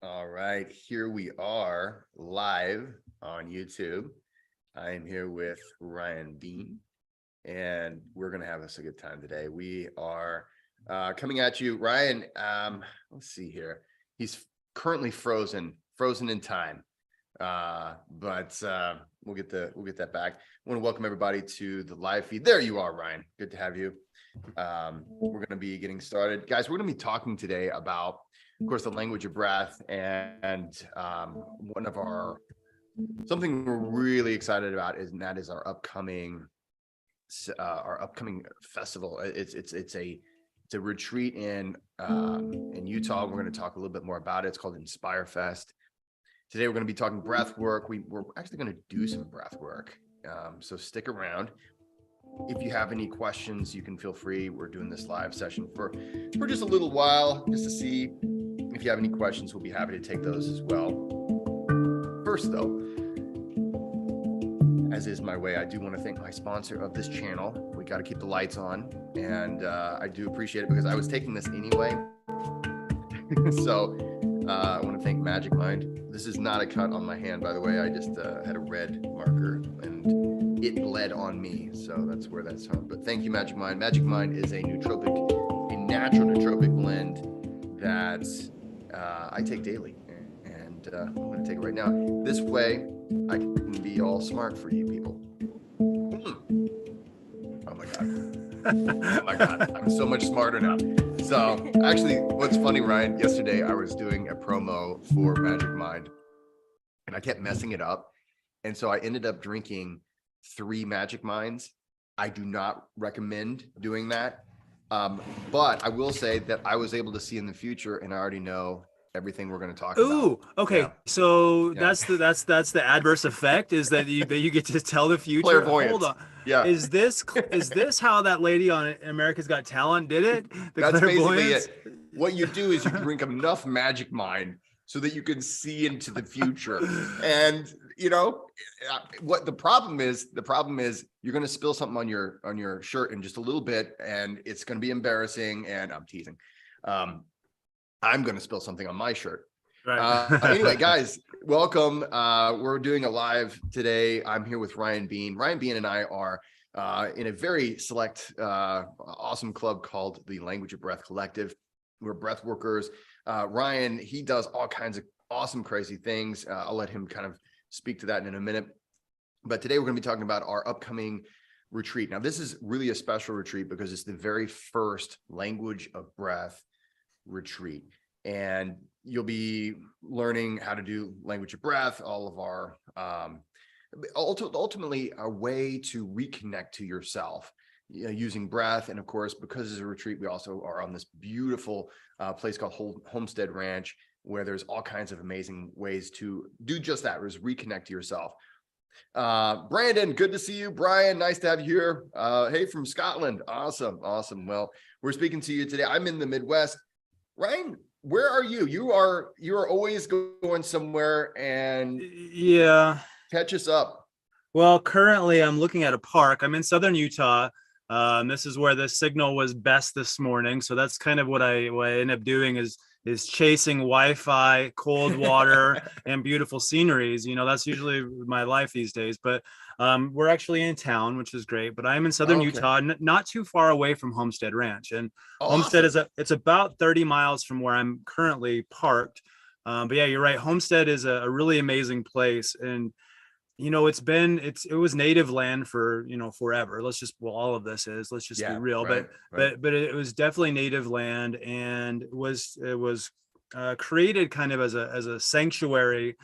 All right, here we are live on YouTube. I am here with Ryan Bean, and we're going to have us a good time today. We are coming at you, Ryan. Let's see here. He's currently frozen in time, but we'll get that back. I want to welcome everybody to the live feed. There you are, Ryan. Good to have you. We're going to be getting started, guys. We're going to be talking today about, of course, the language of breath, and something we're really excited about is our upcoming festival. It's a retreat in Utah. We're going to talk a little bit more about it. It's called InspireFest. Today we're going to be talking breath work. We're actually going to do some breath work, so stick around. If you have any questions, you can feel free. We're doing this live session for just a little while, just to see if you have any questions. We'll be happy to take those as well. First, though, as is my way, I do want to thank my sponsor of this channel. We got to keep the lights on, and I do appreciate it because I was taking this anyway. So I want to thank Magic Mind. This is not a cut on my hand, by the way. I just had a red marker and it bled on me, so that's where that's from. But thank you, Magic Mind. Magic Mind is a natural nootropic blend that I take daily, and I'm going to take it right now. This way, I can be all smart for you people. Oh my god! Oh my god! I'm so much smarter now. So actually, what's funny, Ryan? Yesterday, I was doing a promo for Magic Mind, and I kept messing it up, and so I ended up drinking 3 Magic Minds. I do not recommend doing that. But I will say that I was able to see in the future, and I already know everything we're going to talk about. Ooh, okay. Yeah. So that's the adverse effect, is that you get to tell the future. Clairvoyance. Hold on. Yeah. Is this how that lady on America's Got Talent did it? That's basically it. What you do is you drink enough Magic Mind so that you can see into the future. And you know what the problem is you're going to spill something on your shirt in just a little bit, and it's going to be embarrassing. And I'm teasing. I'm going to spill something on my shirt. Right. Anyway, guys, welcome. We're doing a live today. I'm here with Ryan Bean. Ryan Bean and I are in a very select, awesome club called the Language of Breath Collective. We're breath workers. Ryan, he does all kinds of awesome, crazy things. I'll let him kind of speak to that in a minute. But today we're going to be talking about our upcoming retreat. Now, this is really a special retreat because it's the very first Language of Breath retreat. And you'll be learning how to do language of breath, all of our ultimately a way to reconnect to yourself using breath. And of course, because it's a retreat, we also are on this beautiful place called Homestead Ranch, where there's all kinds of amazing ways to do just that, is reconnect to yourself. Brandon, good to see you. Brian, nice to have you here. Hey, from Scotland. Awesome. Well, we're speaking to you today. I'm in the Midwest. Ryan, where are you? You are always going somewhere, and yeah, catch us up. Well, currently I'm looking at a park. I'm in southern Utah. This is where the signal was best this morning. So that's kind of what I end up doing is chasing Wi-Fi, cold water, and beautiful sceneries. You know, that's usually my life these days. But we're actually in town, which is great. But I'm in southern Utah, not too far away from Homestead Ranch. And Homestead it's about 30 miles from where I'm currently parked. But yeah, you're right. Homestead is a really amazing place. And you know, it was native land for, forever. Let's just be real. Right. But it was definitely native land, and it was created kind of as a sanctuary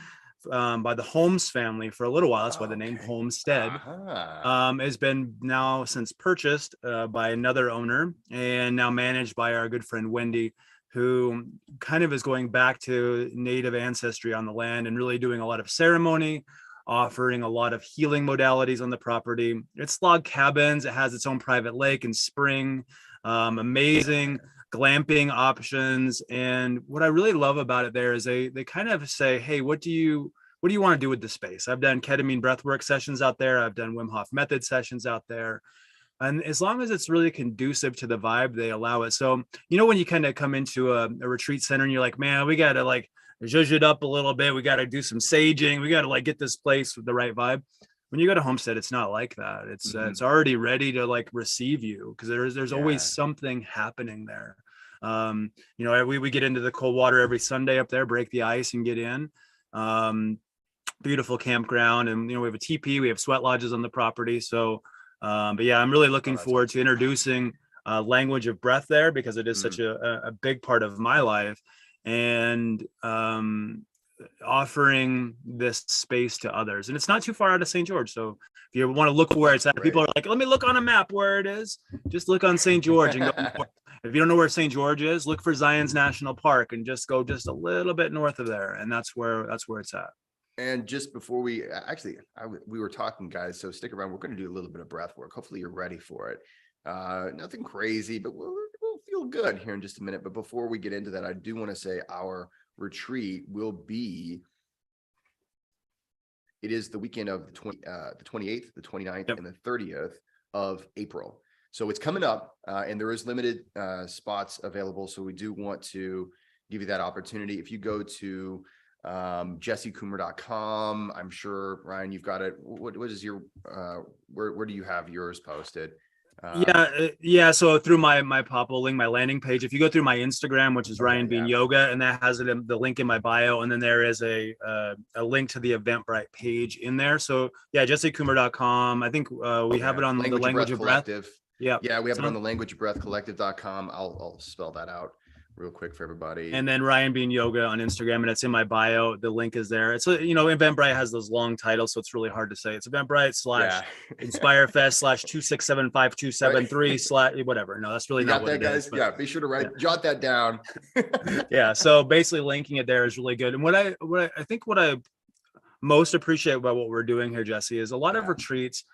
by the Holmes family for a little while. That's why the name Homestead has been now since purchased by another owner, and now managed by our good friend Wendy, who kind of is going back to native ancestry on the land and really doing a lot of ceremony, offering a lot of healing modalities on the property. It's log cabins. It has its own private lake and spring, amazing glamping options. And what I really love about it there is they kind of say, hey, what do you want to do with the space? I've done ketamine breathwork sessions out there. I've done Wim Hof method sessions out there. And as long as it's really conducive to the vibe, they allow it. So, when you kind of come into a retreat center and you're like, man, we got to zhuzh it up a little bit. We got to do some saging. We got to like get this place with the right vibe. When you go to Homestead, it's not like that. It's already ready to like receive you, because there's always something happening there. We get into the cold water every Sunday up there, break the ice and get in. Beautiful campground, and we have a teepee, we have sweat lodges on the property. So but yeah, I'm really looking forward to introducing language of breath there, because it is such a big part of my life, and offering this space to others. And it's not too far out of St. George, so if you want to look where it's at, people are like, let me look on a map where it is. Just look on St. George and go. If you don't know where St. George is, look for Zion's National Park and just go just a little bit north of there, and that's where it's at. And just before we we were talking, guys, so stick around. We're going to do a little bit of breath work. Hopefully you're ready for it. Nothing crazy, but we'll feel good here in just a minute. But before we get into that, I do want to say our retreat will be, it is the weekend of the 28th, the 29th, and the 30th of April. So it's coming up, and there is limited spots available. So we do want to give you that opportunity. If you go to jessecoomer.com, I'm sure, Ryan, you've got it. What is your where do you have yours posted? So through my Popple link, my landing page, if you go through my Instagram, which is Ryan Bean Yoga, and that has it in the link in my bio, and then there is a link to the Eventbrite page in there. So jessecoomer.com. I think we have it on the Language of Breath. We have it on the languageofbreathcollective.com. I'll spell that out real quick for everybody. And then Ryan Bean Yoga on Instagram, and it's in my bio. The link is there. It's Eventbrite has those long titles, so it's really hard to say. It's Eventbrite / InspireFest / 2675273 / whatever. No, that's really not what it is. But, be sure to jot that down. So basically linking it there is really good. And what I most appreciate about what we're doing here, Jesse, is a lot of retreats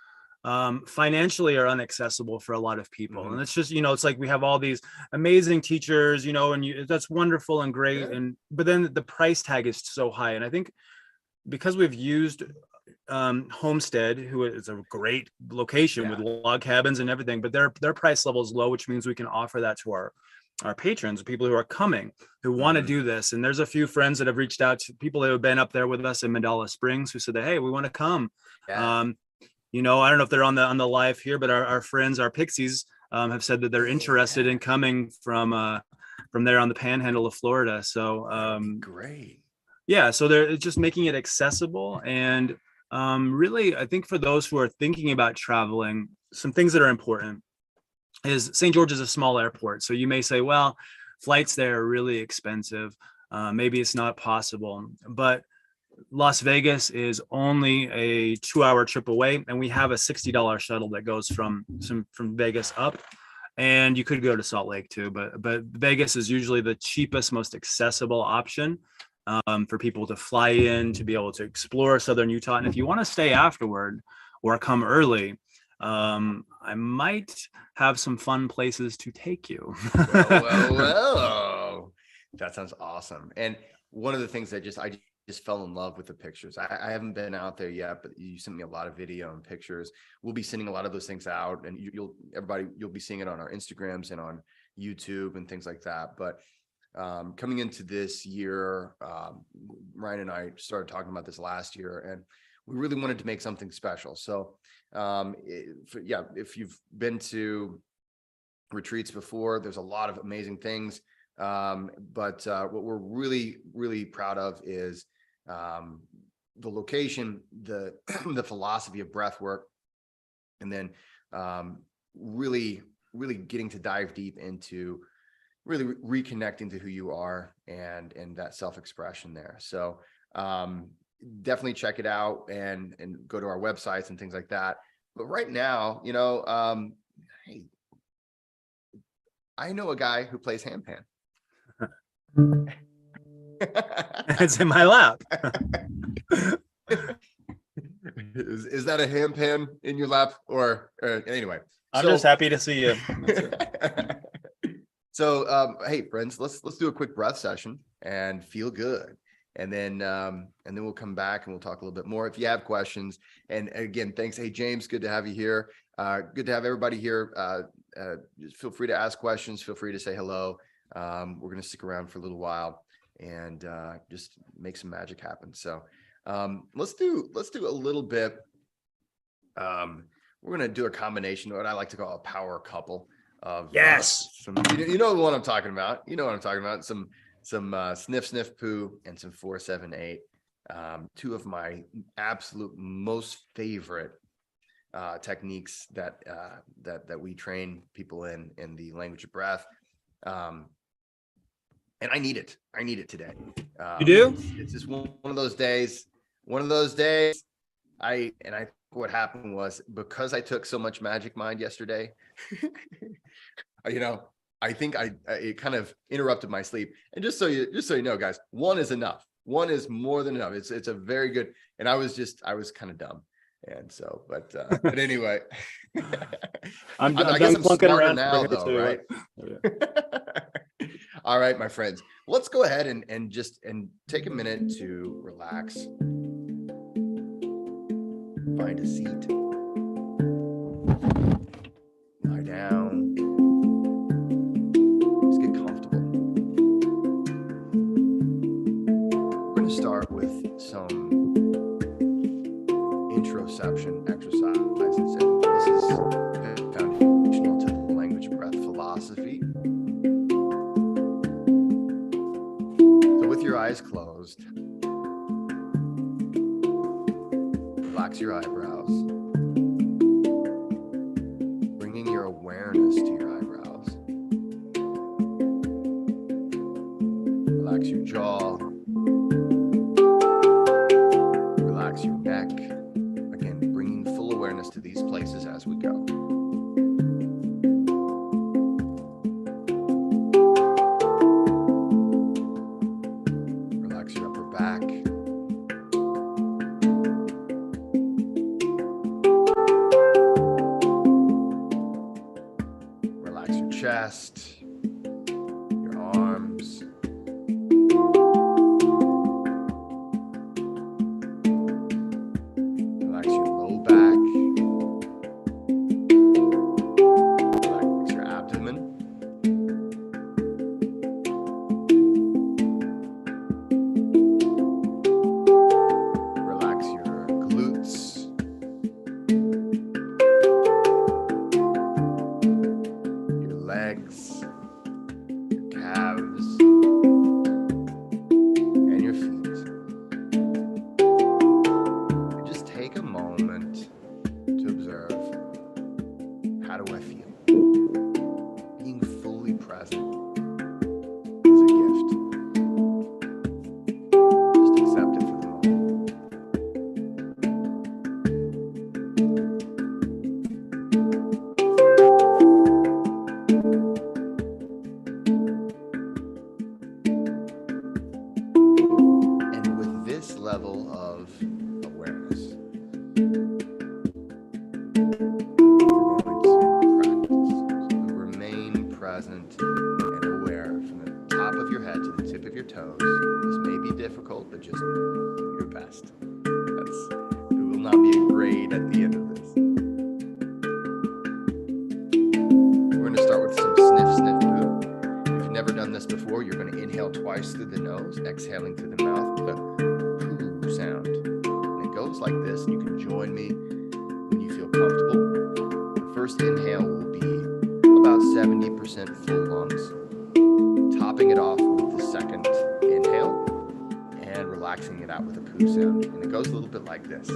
financially are inaccessible for a lot of people. And it's just, it's like we have all these amazing teachers, and that's wonderful and great. But then the price tag is so high. And I think because we've used Homestead, who is a great location with log cabins and everything, but their price level is low, which means we can offer that to our patrons, people who are coming, who want to do this. And there's a few friends that have reached out to people that have been up there with us in Mandala Springs who said that, hey, we want to come. I don't know if they're on the live here, but our friends, our Pixies, have said that they're interested in coming from there on the panhandle of Florida. So great. So they're just making it accessible. And really, I think for those who are thinking about traveling, some things that are important is St. George is a small airport. So you may say, well, flights there are really expensive. Maybe it's not possible, but Las Vegas is only a 2-hour trip away, and we have a $60 shuttle that goes from Vegas up, and you could go to Salt Lake too, but Vegas is usually the cheapest, most accessible option for people to fly in, to be able to explore Southern Utah. And if you want to stay afterward or come early, I might have some fun places to take you. Well. That sounds awesome. And one of the things I just fell in love with the pictures. I haven't been out there yet, but you sent me a lot of video and pictures. We'll be sending a lot of those things out, and you'll be seeing it on our Instagrams and on YouTube and things like that. But coming into this year, Ryan and I started talking about this last year, and we really wanted to make something special. So if you've been to retreats before, there's a lot of amazing things. But what we're really, really proud of is the location, the philosophy of breath work, and then really getting to dive deep into really reconnecting to who you are and that self-expression there. So definitely check it out and go to our websites and things like that. But right now, hey, I know a guy who plays handpan. It's in my lap. Is that a handpan in your lap, or anyway? I'm just happy to see you. So, hey friends, let's do a quick breath session and feel good, and then we'll come back and we'll talk a little bit more. If you have questions, and again, thanks. Hey James, good to have you here. Good to have everybody here. Just feel free to ask questions. Feel free to say hello. We're going to stick around for a little while. and just make some magic happen. So let's do a little bit. We're gonna do a combination of what I like to call a power couple of some, you know what I'm talking about. You know what I'm talking about. Some sniff sniff poo and some 4-7-8. Two of my absolute most favorite techniques that we train people in the language of breath. And I need it today. You do? It's just one of those days. I think what happened was, because I took so much Magic Mind yesterday, I think it kind of interrupted my sleep. And just so you know, guys, one is enough. One is more than enough. It's a very good. And I was kind of dumb. And so, but anyway, I guess done I'm clunking smarter around now, over though, here right? All right, my friends, let's go ahead and take a minute to relax. Find a seat. Lie down. Just get comfortable. We're going to start with some introception exercises, and this is foundational to the language breath philosophy. So with your eyes closed, relax your eyebrows, bringing your awareness to your eyebrows. Relax your jaw, relax your neck. Again, bringing full awareness to these places as we go. Relax your upper back. Relax your chest, your arms. Relax your low back. Relax your abdomen. Relax your glutes. Your legs, your calves, and your feet. And just take a moment to observe, how do I feel? Being fully present is a gift. Just accept it for the moment. And with this level of awareness, we're going to practice. So remain present and aware from the top of your head to the tip of your toes. This may be difficult, but just do your best. It will not be a grade at the end of this. We're going to start with some sniff, sniff, poo. If you've never done this before, you're going to inhale twice through the nose, exhaling through the mouth with a poo sound. And it goes like this, and you can join me when you feel comfortable. The first inhale will be about 70% full lungs, topping it off with the second inhale and relaxing it out with a poo sound. And it goes a little bit like this.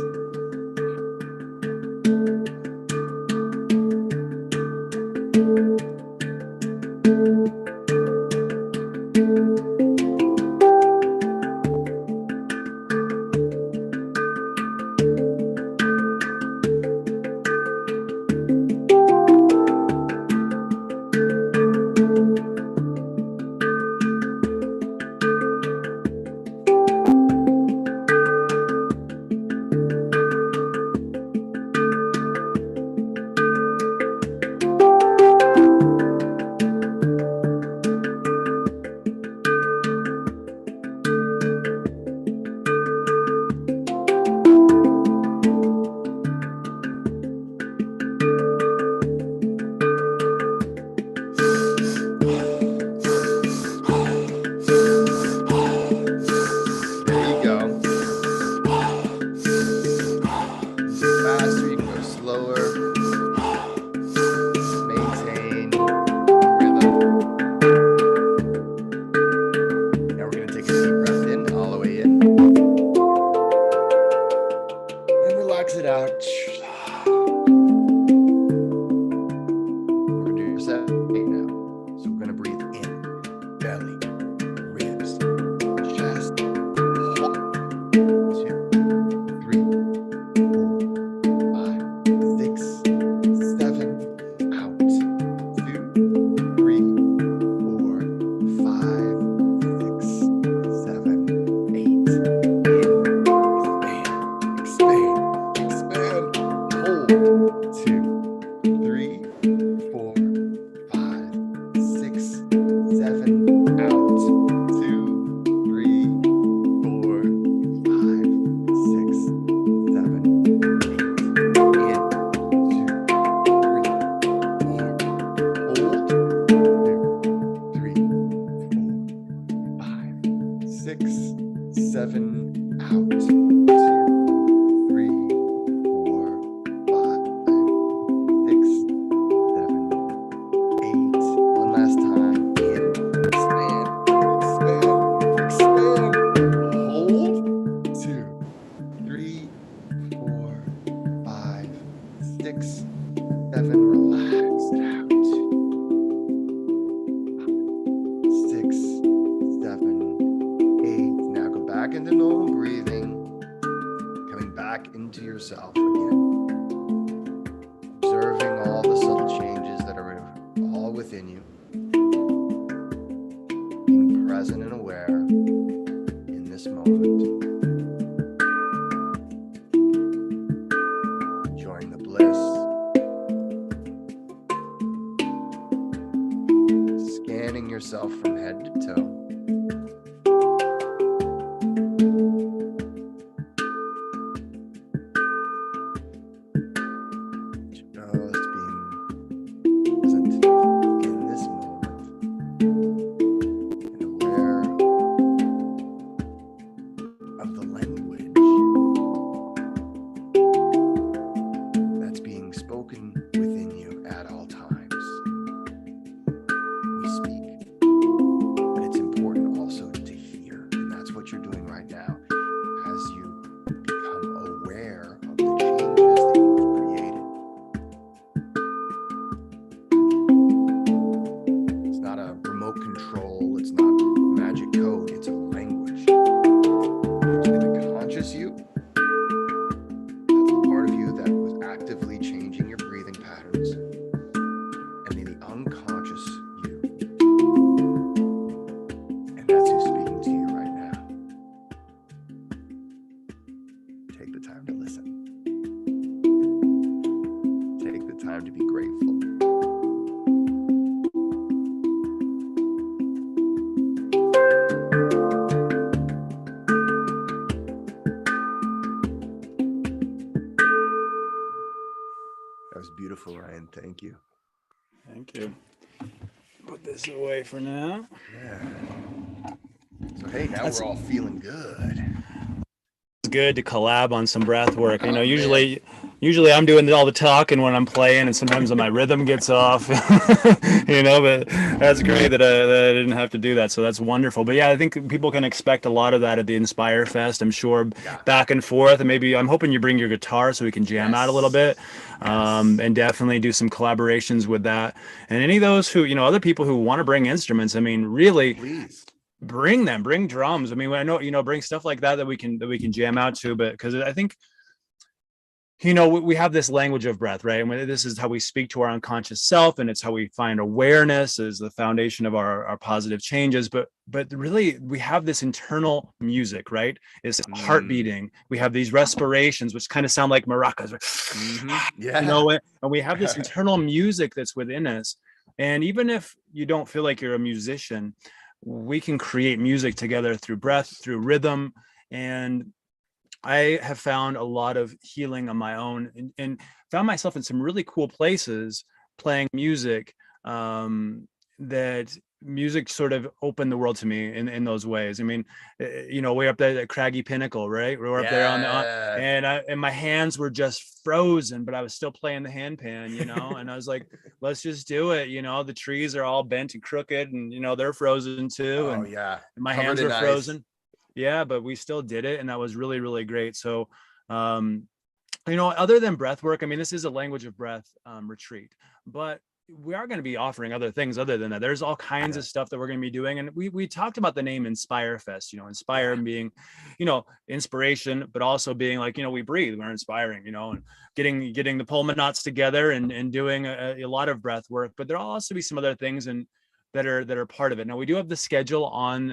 6, 7, out. 2, 3, 4, 5, 6, 7, 8. One last time. In, expand, expand, expand. Hold. 2, 3, 4, 5, 6, 7. Relax it out. 6, 7, 8. Now go back into normal breathing. Coming back into yourself again. Observing all the subtle changes that are all within you. Being present and aware in this moment. Enjoying the bliss. Scanning yourself from head to toe. Just being present in this moment and aware of the language that's being spoken within you at all times. We speak, but it's important also to hear, and that's what you're doing right now as you become aware of the changes that you've created. It's not a remote control, it's not magic code, it's a language. In the conscious you, that's a part of you that was actively changing your breathing patterns. And in the unconscious you, and that's who's speaking to you right now. Take the time to listen. Take the time to be grateful. That was beautiful, Ryan. Thank you. Thank you. Put this away for now. Yeah. So hey, now we're all feeling good. It's good to collab on some breath work. You know, Oh, usually I'm doing all the talking when I'm playing, and sometimes my rhythm gets off. You know, but that's great that I didn't have to do that. So that's wonderful. But yeah, I think people can expect a lot of that at the InspireFest. I'm sure, back and forth, and maybe I'm hoping you bring your guitar so we can jam out a little bit, and definitely do some collaborations with that. And any of those who, other people who want to bring instruments, I mean, really, Please. bring drums. I mean, I know, bring stuff like that we can jam out to, but because I think, we have this language of breath, right? And this is how we speak to our unconscious self, and it's how we find awareness is the foundation of our positive changes. But really, we have this internal music, right? It's heart beating. We have these respirations, which kind of sound like maracas. Yeah. And we have this internal music that's within us. And even if you don't feel like you're a musician, we can create music together through breath, through rhythm. And I have found a lot of healing on my own, and found myself in some really cool places playing music, that music sort of opened the world to me in those ways. I mean, way up there at Craggy Pinnacle, right? We're up there and my hands were just frozen, but I was still playing the handpan, and I was like, let's just do it. The trees are all bent and crooked, and they're frozen too. Oh, And yeah. my hands are frozen. Yeah, but we still did it, and that was really, really great. So, other than breath work, I mean, this is a language of breath retreat, but we are going to be offering other things other than that. There's all kinds of stuff that we're going to be doing. And we talked about the name InspireFest, inspire being, inspiration, but also being like, we breathe, we're inspiring, and getting the pulmonauts together and doing a lot of breath work. But there'll also be some other things that are part of it. Now, we do have the schedule on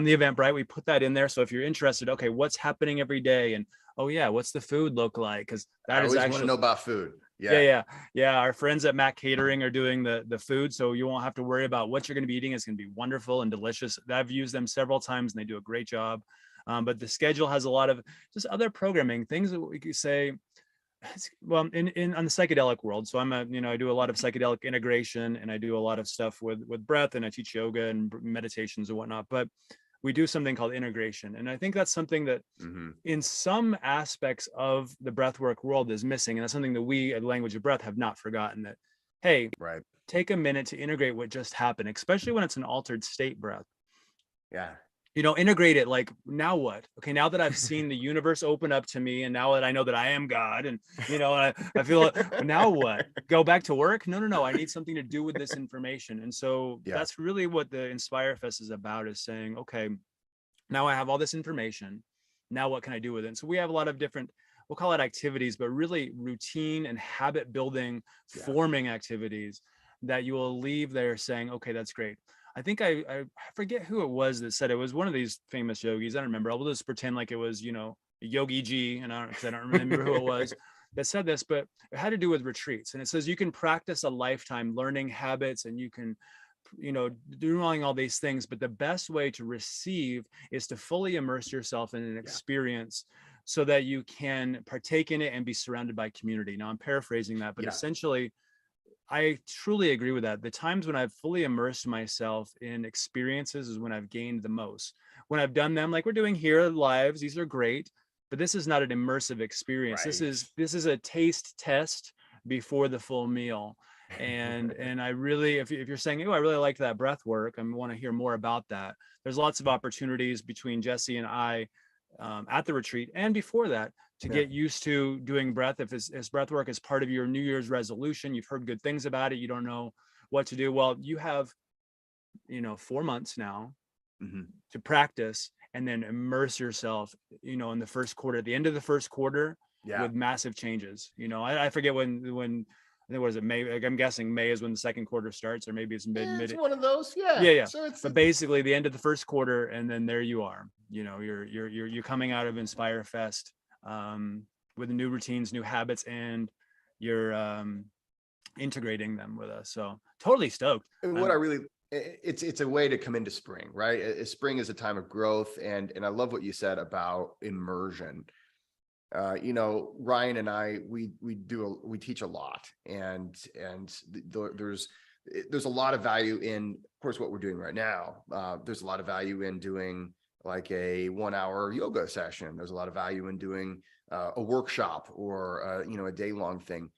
the Eventbrite. We put that in there. So if you're interested, okay, what's happening every day? And what's the food look like? Because that is actually want to know about food. Yeah. Our friends at Mac Catering are doing the food, so you won't have to worry about what you're going to be eating. It's going to be wonderful and delicious. I've used them several times, and they do a great job. But the schedule has a lot of just other programming things that we could say. Well, in on the psychedelic world. So I do a lot of psychedelic integration, and I do a lot of stuff with breath, and I teach yoga and meditations and whatnot. But we do something called integration. And I think that's something that in some aspects of the breathwork world is missing. And that's something that we at Language of Breath have not forgotten, that, hey, take a minute to integrate what just happened, especially when it's an altered state breath. Yeah. You know, integrate it. Like, now what? Okay, now that I've seen the universe open up to me, and now that I know that I am God, and, you know, I feel, now what? Go back to work? No. I need something to do with this information. And so that's really what the InspireFest is about, is saying, okay, now I have all this information. Now what can I do with it? And so we have a lot of different, we'll call it activities, but really routine and habit building, forming activities that you will leave there saying, okay, that's great. I think I forget who it was that said it. Was one of these famous yogis. I don't remember. I'll just pretend like it was, you know, Yogi G, and I don't remember who it was that said this, but it had to do with retreats. And it says you can practice a lifetime learning habits, and you can, you know, doing all these things, but the best way to receive is to fully immerse yourself in an experience so that you can partake in it and be surrounded by community. Now I'm paraphrasing that, but essentially, I truly agree with that. The times when I've fully immersed myself in experiences is when I've gained the most. When I've done them, like we're doing here lives, these are great, but this is not an immersive experience. This is a taste test before the full meal. And I really, if you're saying, oh, I really liked that breath work, I want to hear more about that. There's lots of opportunities between Jesse and I at the retreat and before that to get used to doing breath. If it's breath work is part of your New Year's resolution, you've heard good things about it, you don't know what to do. Well, you have, you know, 4 months now to practice and then immerse yourself, you know, in the first quarter, at the end of the first quarter with massive changes. You know, I forget when I think, what is it, May? Like, I'm guessing May is when the second quarter starts, or maybe it's mid. It's one of those. Yeah. So but basically the end of the first quarter, and then there you are. You know, you're coming out of InspireFest with new routines, new habits, and you're integrating them with us. So totally stoked. And what I really, it's a way to come into spring, right? Spring is a time of growth, and I love what you said about immersion. You know, Ryan and I, we teach a lot, and there's a lot of value in, of course, what we're doing right now. There's a lot of value in doing like a 1 hour yoga session. There's a lot of value in doing a workshop or you know, a day-long thing.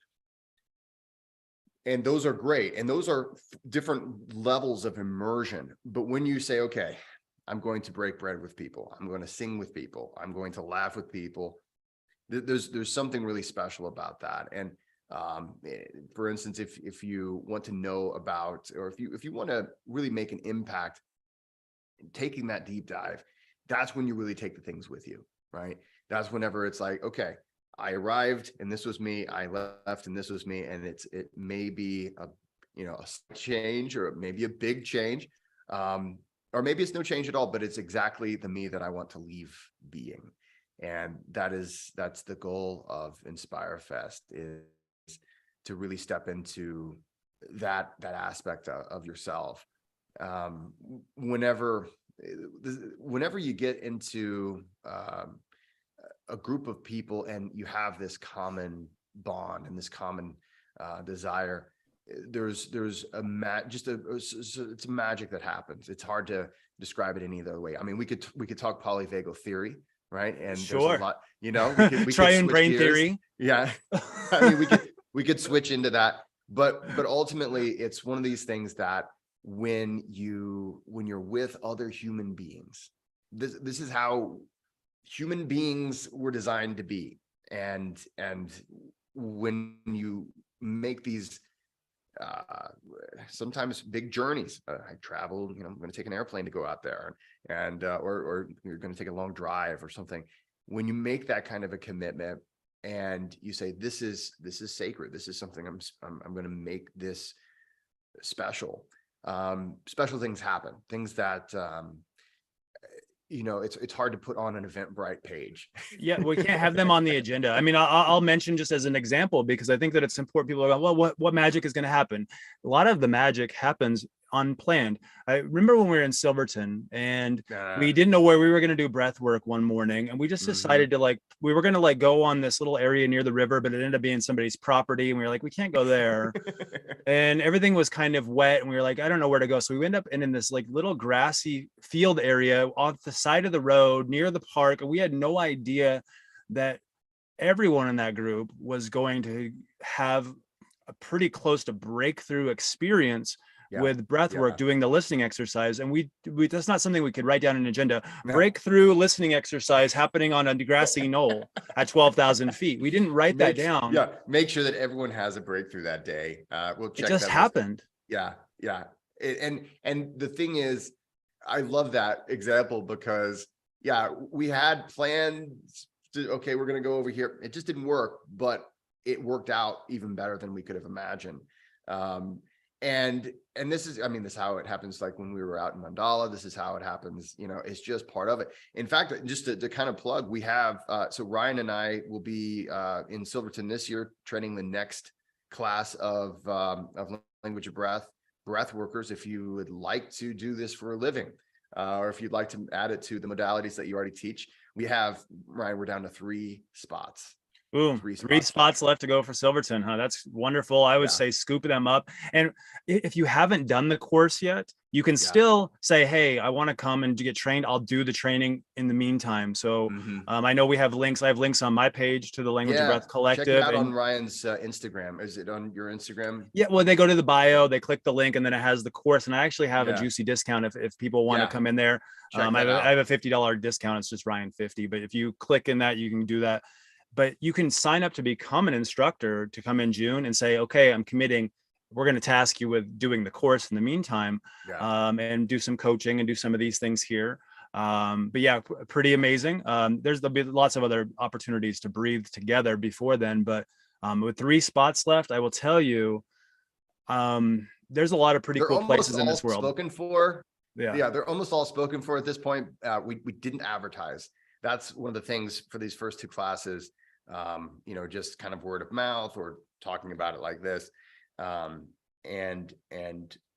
And those are great. And those are different levels of immersion. But when you say, okay, I'm going to break bread with people, I'm going to sing with people, I'm going to laugh with people, there's something really special about that. And for instance, if you want to know about, or if you want to really make an impact, taking that deep dive, that's when you really take the things with you, right? That's whenever it's like, okay, I arrived and this was me, I left and this was me, and it may be a, you know, a change, or maybe a big change, or maybe it's no change at all, but it's exactly the me that I want to leave being. And that's the goal of InspireFest, is to really step into that aspect of yourself. Whenever you get into a group of people and you have this common bond and this common desire, there's it's a magic that happens. It's hard to describe it any other way. I mean, we could talk polyvagal theory, right? And there's a lot, you know, we Triune could brain gears. theory. Yeah. I mean, we could switch into that, but ultimately it's one of these things that when you're with other human beings, this is how human beings were designed to be. And when you make these sometimes big journeys, I traveled, you know, I'm going to take an airplane to go out there, and or you're going to take a long drive or something. When you make that kind of a commitment and you say, this is sacred, this is something I'm going to make this special. Special things happen, things that you know, it's hard to put on an Eventbrite page. Yeah, we can't have them on the agenda. I mean, I'll mention just as an example, because I think that it's important. People are going, well, what magic is going to happen? A lot of the magic happens unplanned. I remember when we were in Silverton and we didn't know where we were going to do breath work one morning, and we just decided to we were going to go on this little area near the river, but it ended up being somebody's property, and we were like, we can't go there. And everything was kind of wet, and we were like, I don't know where to go. So we ended up in this little grassy field area off the side of the road near the park, and we had no idea that everyone in that group was going to have a pretty close to breakthrough experience with breath work, doing the listening exercise. And we that's not something we could write down in an agenda. Breakthrough listening exercise happening on a grassy knoll at 12,000 feet. We didn't write that down. Yeah, make sure that everyone has a breakthrough that day. We'll check. It just happened. Yeah. And the thing is, I love that example because we had plans to, okay, we're going to go over here. It just didn't work, but it worked out even better than we could have imagined. And this is, this is how it happens. Like when we were out in Mandala, this is how it happens. It's just part of it. In fact, just to kind of plug, we have, so Ryan and I will be in Silverton this year, training the next class of Language of breath workers. If you would like to do this for a living, or if you'd like to add it to the modalities that you already teach, we have, Ryan, we're down to 3 spots. Boom. Three spots left to go for Silverton, huh? That's wonderful. I would say scoop them up. And if you haven't done the course yet, you can still say, hey, I want to come and get trained. I'll do the training in the meantime. So I know we have links. I have links on my page to the Language of Breath Collective. Check it out on Ryan's Instagram. Is it on your Instagram? Yeah, well, they go to the bio, they click the link, and then it has the course. And I actually have a juicy discount if people want to come in there. I have a $50 discount. It's just Ryan 50. But if you click in that, you can do that. But you can sign up to become an instructor to come in June and say, okay, I'm committing. We're going to task you with doing the course in the meantime, and do some coaching and do some of these things here. But yeah, pretty amazing. There'll be lots of other opportunities to breathe together before then. But with 3 spots left, I will tell you, there's a lot of pretty cool places in this world. Spoken for. Yeah, they're almost all spoken for at this point. We didn't advertise. That's one of the things for these first 2 classes. Just kind of word of mouth or talking about it like this. And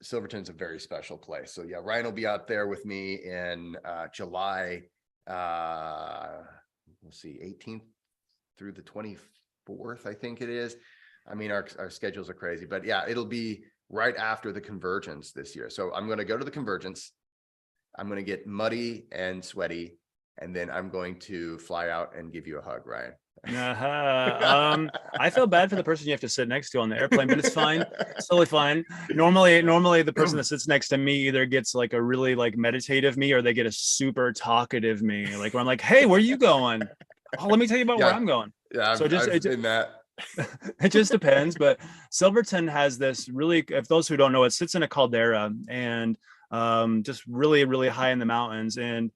Silverton's a very special place. So yeah, Ryan will be out there with me in July, let's see, 18th through the 24th, I think it is. Our schedules are crazy, but yeah, it'll be right after the Convergence this year. So I'm going to go to the Convergence. I'm going to get muddy and sweaty, and then I'm going to fly out and give you a hug, Ryan. I feel bad for the person you have to sit next to on the airplane, but it's fine. It's totally fine. Normally the person that sits next to me either gets like a really meditative me, or they get a super talkative me, where I'm like, hey, where are you going? Oh, let me tell you about where I'm going. Yeah, so I've been that. It just depends. But Silverton has this really, if those who don't know, it sits in a caldera and just really, really high in the mountains. And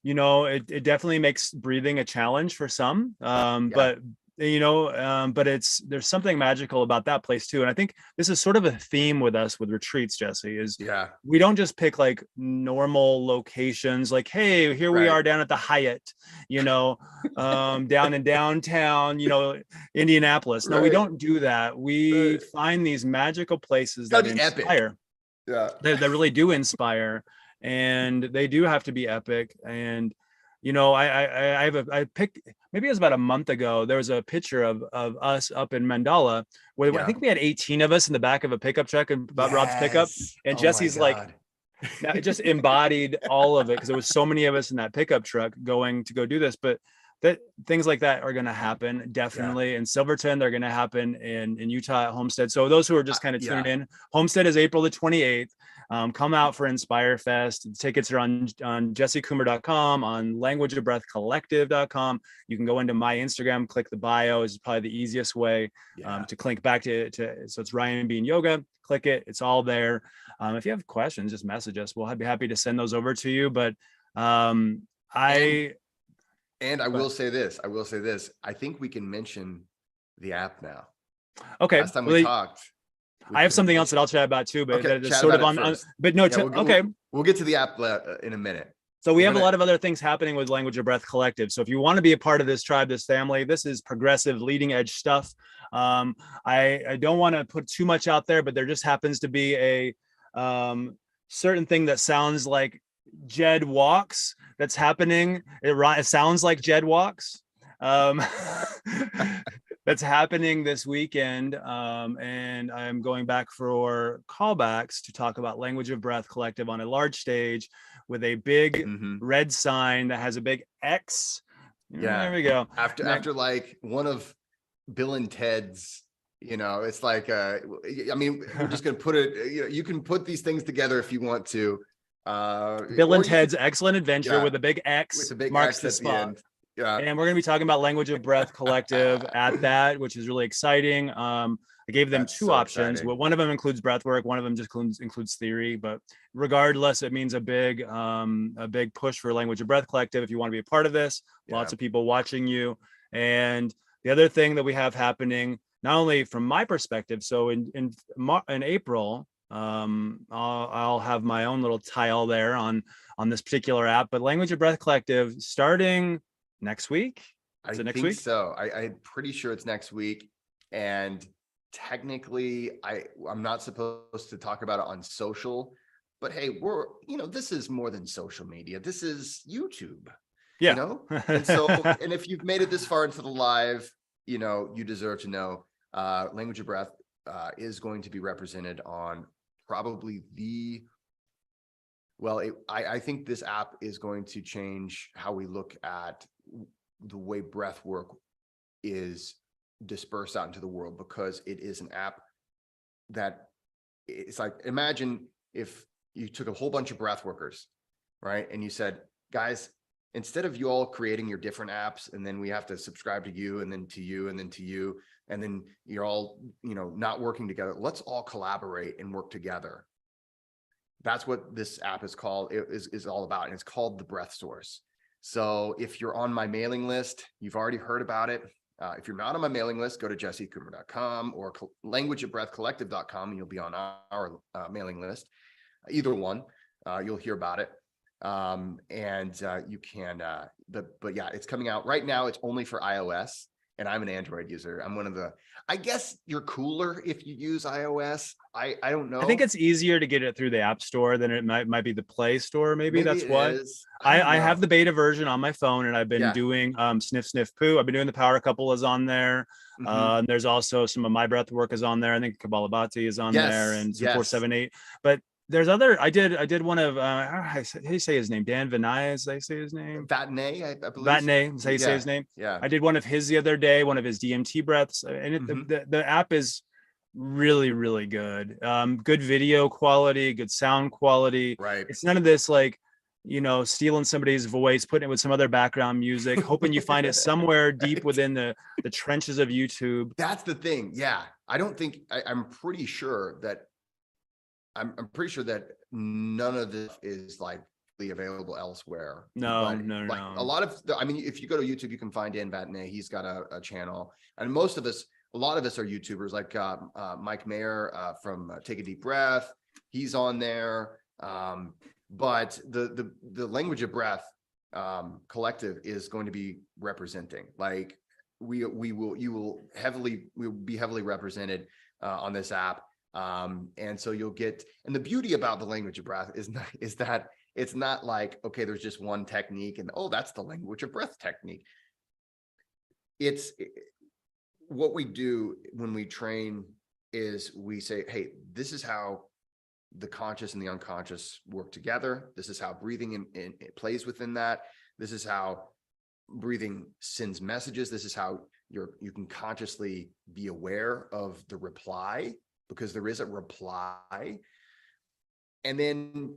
it definitely makes breathing a challenge for some, but there's something magical about that place too. And I think this is sort of a theme with us with retreats, Jesse, is we don't just pick normal locations, hey, here we are down at the Hyatt, down in downtown, Indianapolis. No, we don't do that. We find these magical places that inspire. That really do inspire. And they do have to be epic. And I picked, maybe it was about a month ago, there was a picture of us up in Mandala where I think we had 18 of us in the back of a pickup truck and Rob's pickup, and Jesse's now it just embodied all of it because there was so many of us in that pickup truck going to go do this. But that things like that are going to happen definitely in Silverton. They're going to happen in Utah at Homestead. So those who are just kind of tuning in, Homestead is April the 28th. Come out for InspireFest. The tickets are on jessecoomer.com, on languageofbreathcollective.com. You can go into my Instagram, click the bio is probably the easiest way to click back to so it's Ryan Bean Yoga. Click it. It's all there. If you have questions, just message us. We'll be happy to send those over to you. But I will say this. I think we can mention the app now. Okay. Last time we talked. I have something else that I'll chat about too, but it's sort of on but no, we'll get to the app in a minute. So we have a lot of other things happening with Language of Breath Collective. So if you want to be a part of this tribe, this family, this is progressive, leading edge stuff. I don't want to put too much out there, but there just happens to be certain thing that sounds like Jed walks that's happening. It sounds like Jed walks. That's happening this weekend. And I'm going back for callbacks to talk about Language of Breath Collective on a large stage with a big red sign that has a big X. Yeah, there we go. After like one of Bill and Ted's, it's like, I mean, we're just going to put it, you can put these things together if you want to. Bill and Ted's Excellent Adventure with a big X with a big marks X the at spot. the end. Yeah. And we're going to be talking about Language of Breath Collective at that, which is really exciing. I gave them two options. Well, one of them includes breathwork, one of them just includes theory. But regardless, it means a big push for Language of Breath Collective. If you want to be a part of this, lots of people watching you. And the other thing that we have happening, not only from my perspective, so in April, I'll have my own little tile there on this particular app, but Language of Breath Collective starting next week. Is it next week? So I'm pretty sure it's next week. And technically I'm not supposed to talk about it on social, but hey, this is more than social media. This is YouTube. Yeah. And so, and if you've made it this far into the live, you deserve to know, Language of Breath is going to be represented on probably I think this app is going to change how we look at the way breath work is dispersed out into the world, because it is an app that it's like, imagine if you took a whole bunch of breath workers, right? And you said, guys, instead of you all creating your different apps, and then we have to subscribe to you, and then to you, and then to you, and then you're all, not working together, let's all collaborate and work together. That's what this app is called. It is all about, and it's called the Breath Source. So if you're on my mailing list, you've already heard about it. If you're not on my mailing list, go to jessecoomer.com or languageofbreathcollective.com, and you'll be on our mailing list. Either one, you'll hear about it. You can, but yeah, it's coming out right now. It's only for iOS, and I'm an Android user. I'm one of I guess you're cooler if you use iOS. I don't know. I think it's easier to get it through the App Store than it might be the Play Store. Maybe that's why. I have the beta version on my phone, and I've been doing Sniff Sniff Poo. I've been doing the Power Couple is on there. And there's also some of my breath work is on there. I think Kabbalabhati is on there, and some 478. But there's other. I did one of how do you say his name? Dan Vinay, as they say his name. Vatnay, I believe. Vatnay, is how you say his name. Yeah. I did one of his the other day, one of his DMT breaths, and the app is really, really good. Good video quality, good sound quality. Right. It's none of this like, stealing somebody's voice, putting it with some other background music, hoping you find it somewhere deep within the trenches of YouTube. That's the thing. Yeah. I don't think I'm pretty sure that none of this is like available elsewhere. No. A lot of if you go to YouTube, you can find Dan Vatnay. He's got a channel, and a lot of us are YouTubers, like Mike Mayer from Take a Deep Breath. He's on there. But the Language of Breath collective is going to be representing, like we'll be heavily represented on this app. And so you'll get, and the beauty about the Language of Breath is that it's not like, okay, there's just one technique and that's the Language of Breath technique. What we do when we train is we say, hey, this is how the conscious and the unconscious work together. This is how breathing it plays within that. This is how breathing sends messages. This is how you can consciously be aware of the reply, because there is a reply. And then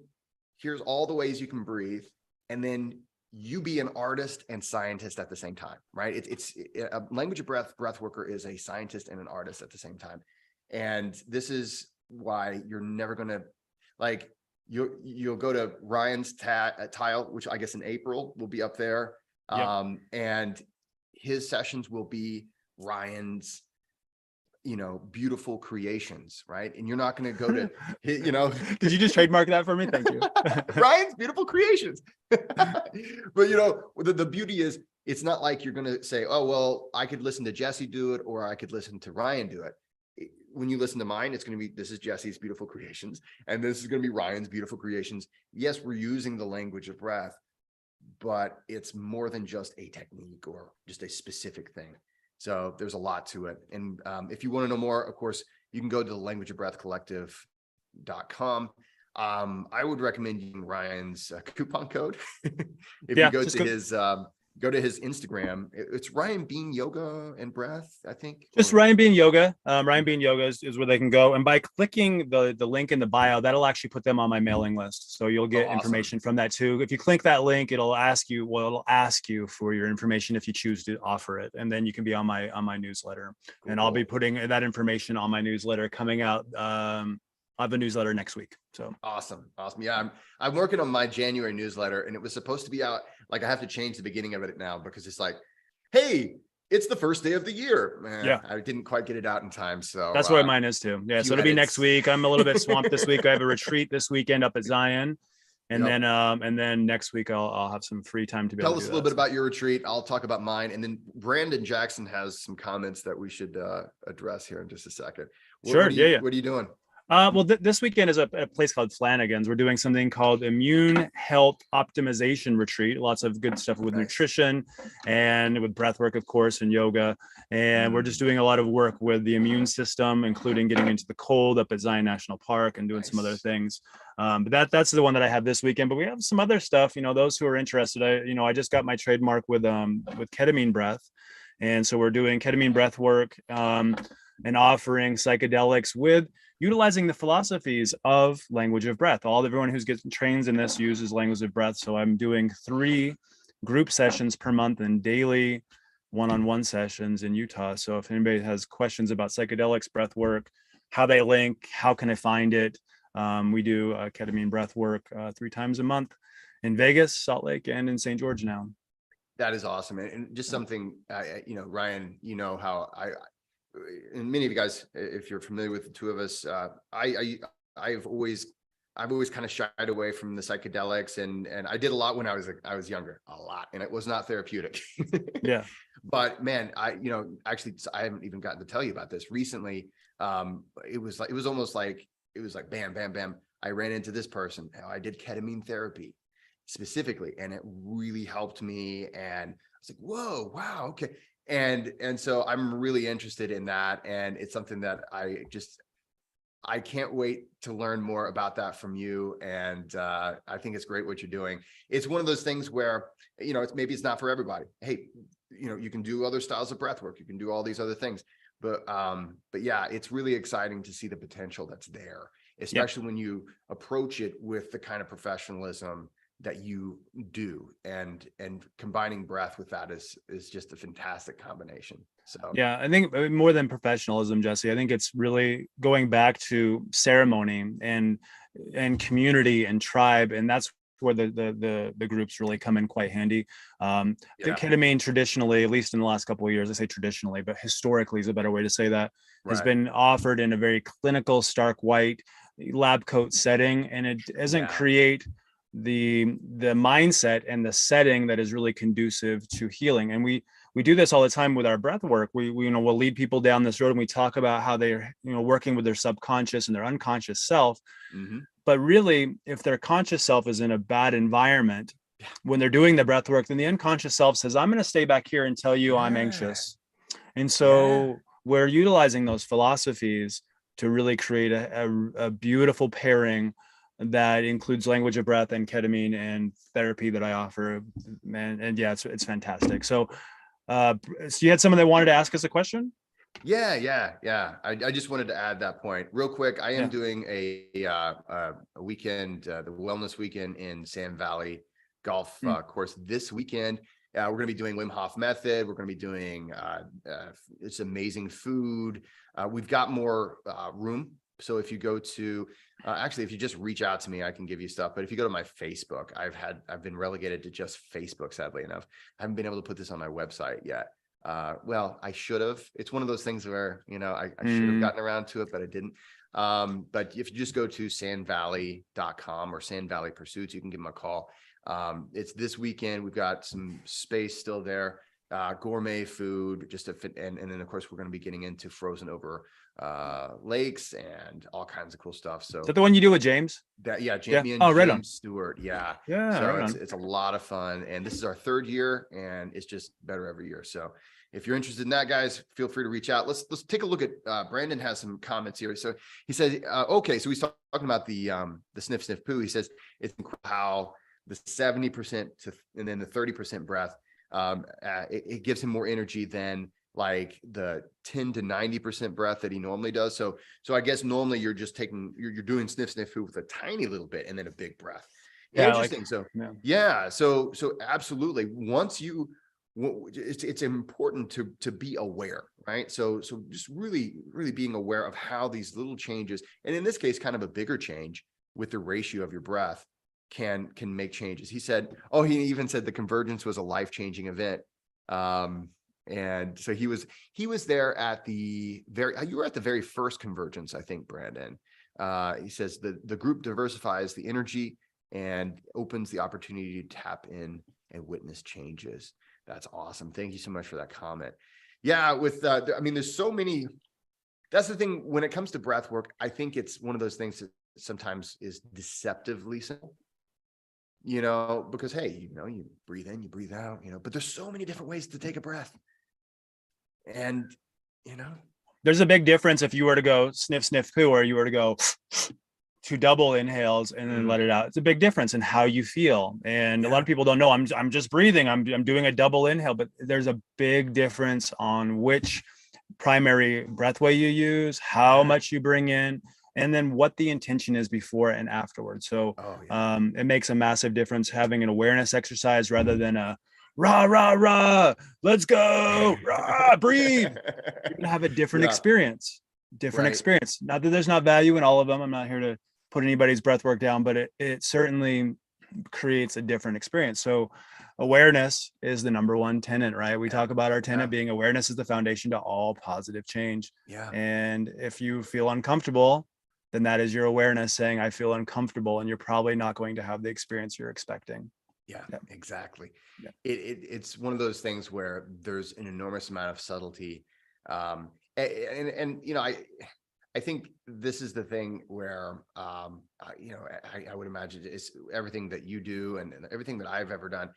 here's all the ways you can breathe. And then you be an artist and scientist at the same time, right? It's a Language of Breath worker is a scientist and an artist at the same time. And this is why you're never going to, like, you'll go to Ryan's tile, which I guess in April will be up there. Yep. And his sessions will be Ryan's, beautiful creations, right? And you're not going to go to, Did you just trademark that for me? Thank you. Ryan's beautiful creations. But the beauty is, it's not like you're going to say, oh, well, I could listen to Jesse do it, or I could listen to Ryan do it. when you listen to mine, it's going to be, this is Jesse's beautiful creations, and this is going to be Ryan's beautiful creations. Yes, we're using the language of breath, but it's more than just a technique or just a specific thing. So there's a lot to it. And if you want to know more, of course, you can go to the languageofbreathcollective.com. I would recommend using Ryan's coupon code. If you go to his Instagram, it's Ryan Bean Yoga and Breath, I think. Just Ryan Bean Yoga. Ryan Bean Yoga is where they can go. And by clicking the link in the bio, that'll actually put them on my mailing list. So you'll get information from that too. If you click that link, it'll ask you for your information if you choose to offer it. And then you can be on my newsletter. Cool. And I'll be putting that information on my newsletter coming out. I have a newsletter next week. So awesome. Yeah, I'm working on my January newsletter, and it was supposed to be out. Like, I have to change the beginning of it now because it's like, hey, it's the first day of the year. Man, I didn't quite get it out in time. So that's where mine is too. Yeah. So it'll be next week. I'm a little bit swamped this week. I have a retreat this weekend up at Zion. And then next week I'll have some free time to be able to tell us a little bit about your retreat. I'll talk about mine. And then Brandon Jackson has some comments that we should address here in just a second. Sure. What are you doing? Well, this weekend is a place called Flanagan's. We're doing something called Immune Health Optimization Retreat. Lots of good stuff with nutrition and with breathwork, of course, and yoga. And we're just doing a lot of work with the immune system, including getting into the cold up at Zion National Park and doing some other things. But that's the one that I have this weekend. But we have some other stuff. Those who are interested. I just got my trademark with ketamine breath, and so we're doing ketamine breath work and offering psychedelics with utilizing the philosophies of language of breath. Everyone who's getting trained in this uses language of breath. So I'm doing 3 group sessions per month and daily one-on-one sessions in Utah. So if anybody has questions about psychedelics, breath work, how they link, how can I find it? We do ketamine breath work 3 times a month in Vegas, Salt Lake, and in St. George now. That is awesome. And just something, Ryan, how and many of you guys, if you're familiar with the two of us, I've always kind of shied away from the psychedelics, and I did a lot when I was younger, a lot, and it was not therapeutic. Yeah. But man, actually, I haven't even gotten to tell you about this recently. It was almost like bam, bam, bam. I ran into this person. I did ketamine therapy specifically, and it really helped me. And I was like, whoa, wow, okay. And so I'm really interested in that. And it's something that I can't wait to learn more about that from you. And I think it's great what you're doing. It's one of those things where, maybe it's not for everybody. Hey, you can do other styles of breath work. You can do all these other things. But yeah, it's really exciting to see the potential that's there, especially when you approach it with the kind of professionalism that you do, and combining breath with that is just a fantastic combination. So yeah, I think more than professionalism, Jesse, I think it's really going back to ceremony and community and tribe, and that's where the groups really come in quite handy. The ketamine traditionally, at least in the last couple of years, I say traditionally, but historically is a better way to say that, has been offered in a very clinical, stark white lab coat setting, and it doesn't create the mindset and the setting that is really conducive to healing. And we do this all the time with our breath work. We'll lead people down this road, and we talk about how they're working with their subconscious and their unconscious self. Mm-hmm. But really, if their conscious self is in a bad environment when they're doing the breath work, then the unconscious self says, I'm going to stay back here and tell you I'm anxious. And so we're utilizing those philosophies to really create a beautiful pairing that includes language of breath and ketamine and therapy that I offer. And yeah, it's fantastic. So you had someone that wanted to ask us a question? Yeah. I just wanted to add that point real quick. I am doing a weekend, the wellness weekend in Sand Valley golf course this weekend. We're going to be doing Wim Hof method. We're going to be doing it's amazing food. We've got more room. So if you go to, actually, if you just reach out to me, I can give you stuff. But if you go to my Facebook, I've been relegated to just Facebook, sadly enough. I haven't been able to put this on my website yet. Well, I should have. It's one of those things where, I should have gotten around to it, but I didn't. But if you just go to sandvalley.com or Sand Valley Pursuits, you can give them a call. It's this weekend. We've got some space still there. gourmet food, just to fit. And then of course we're going to be getting into frozen over lakes and all kinds of cool stuff. So Is that the one you do with James? Jamie and right on. James Stewart. Yeah. Yeah. So Right on. it's a lot of fun. And this is our 3rd year and it's just better every year. So if you're interested in that, guys, feel free to reach out. Let's take a look at Brandon has some comments here. So he says, okay, so he's talking about the sniff, sniff, poo. He says it's incredible how the 70% and then the 30% breath, it gives him more energy than like the 10 to 90% breath that he normally does. So I guess normally you're just you're doing sniff, sniff, poo with a tiny little bit and then a big breath. Yeah, interesting. So absolutely. Once you, it's important to be aware, right? So just really being aware of how these little changes, and in this case, kind of a bigger change with the ratio of your breath can make changes. He said, he even said the convergence was a life-changing event. And so he was there at you were at the very first convergence, I think, Brandon. He says the group diversifies the energy and opens the opportunity to tap in and witness changes. That's awesome. Thank you so much for that comment. Yeah, there's so many. That's the thing when it comes to breath work. I think it's one of those things that sometimes is deceptively simple. Because hey, you breathe in, you breathe out, but there's so many different ways to take a breath. And there's a big difference if you were to go sniff, sniff, poo, or you were to go 2 double inhales and then let it out. It's a big difference in how you feel. And a lot of people don't know I'm just breathing. I'm doing a double inhale, but there's a big difference on which primary breath way you use, how much you bring in, and then what the intention is before and afterwards. So it makes a massive difference having an awareness exercise rather than a rah, rah, rah, let's go, rah, breathe. You're gonna have a different experience. Experience. Not that there's not value in all of them. I'm not here to put anybody's breath work down, but it certainly creates a different experience. So awareness is the number one tenet, right? We talk about our tenet being awareness is the foundation to all positive change. Yeah. And if you feel uncomfortable, then that is your awareness saying, I feel uncomfortable, and you're probably not going to have the experience you're expecting. Yeah, exactly. Yeah. It's one of those things where there's an enormous amount of subtlety. I think this is the thing where, I would imagine it's everything that you do and everything that I've ever done.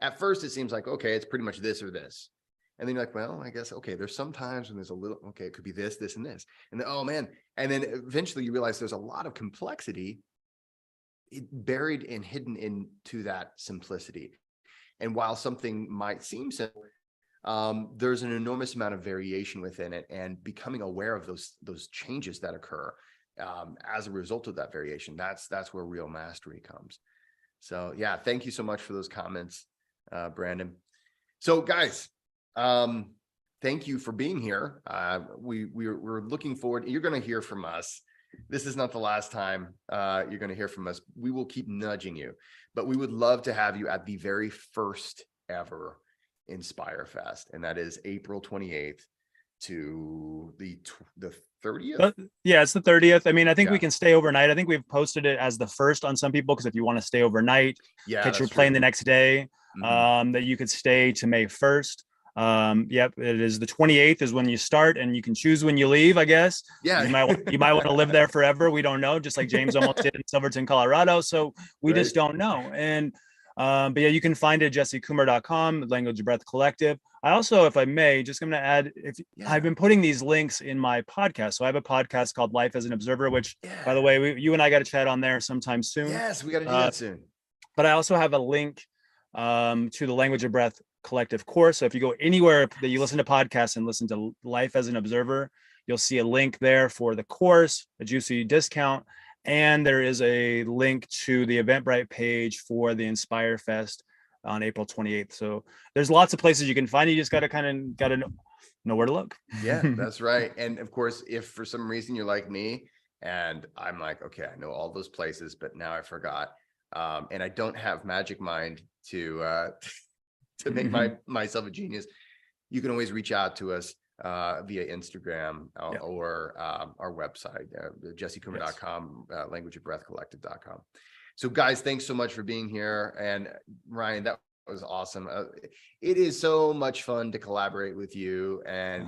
At first, it seems like, okay, it's pretty much this or this. And then you're like, well, I guess, okay, there's some times when there's a little, okay, it could be this, this, and this. And then, oh man. And then eventually you realize there's a lot of complexity buried and hidden into that simplicity. And while something might seem simple, there's an enormous amount of variation within it, and becoming aware of those changes that occur as a result of that variation. That's where real mastery comes. So yeah, thank you so much for those comments, Brandon. So guys, thank you for being here. We're looking forward. You're going to hear from us. This is not the last time you're going to hear from us. We will keep nudging you, but we would love to have you at the very first ever InspireFest, and that is April 28th to the 30th. Yeah, it's the 30th. I mean, I think we can stay overnight. I think we've posted it as the first on some people, because if you want to stay overnight, catch your plane the next day, that you could stay to May 1st. Yep, it is the 28th is when you start, and you can choose when you leave, I guess. Yeah, you might want to live there forever. We don't know, just like James almost did in Silverton, Colorado. So we just don't know. And but yeah, you can find it at jessekumar.com, Language of Breath Collective. I also, if I may, just going to add, I've been putting these links in my podcast. So I have a podcast called Life as an Observer, which, by the way, you and I got to chat on there sometime soon. Yes, we got to do that soon. But I also have a link to the Language of Breath Collective course. So if you go anywhere that you listen to podcasts and listen to Life as an Observer, you'll see a link there for the course, a juicy discount. And there is a link to the Eventbrite page for the InspireFest on April 28th. So there's lots of places you can find. You just got to know where to look. Yeah, that's right. And of course, if for some reason you're like me and I'm like, okay, I know all those places, but now I forgot. And I don't have magic mind to make myself a genius. You can always reach out to us via Instagram or our website, jessekumar.com, languageofbreathcollective.com. So guys, thanks so much for being here. And Ryan, that was awesome. It is so much fun to collaborate with you, and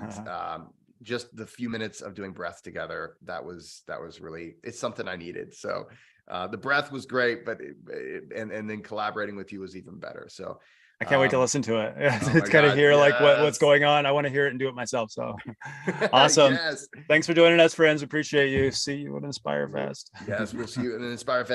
just the few minutes of doing breath together, that was really, it's something I needed. So the breath was great, but and then collaborating with you was even better. So I can't wait to listen to it. oh It's kind of God, hear like what's yes. going on. I want to hear it and do it myself. So awesome. Yes. Thanks for joining us, friends. Appreciate you. See you at InspireFest. Yes, we'll see you in InspireFest.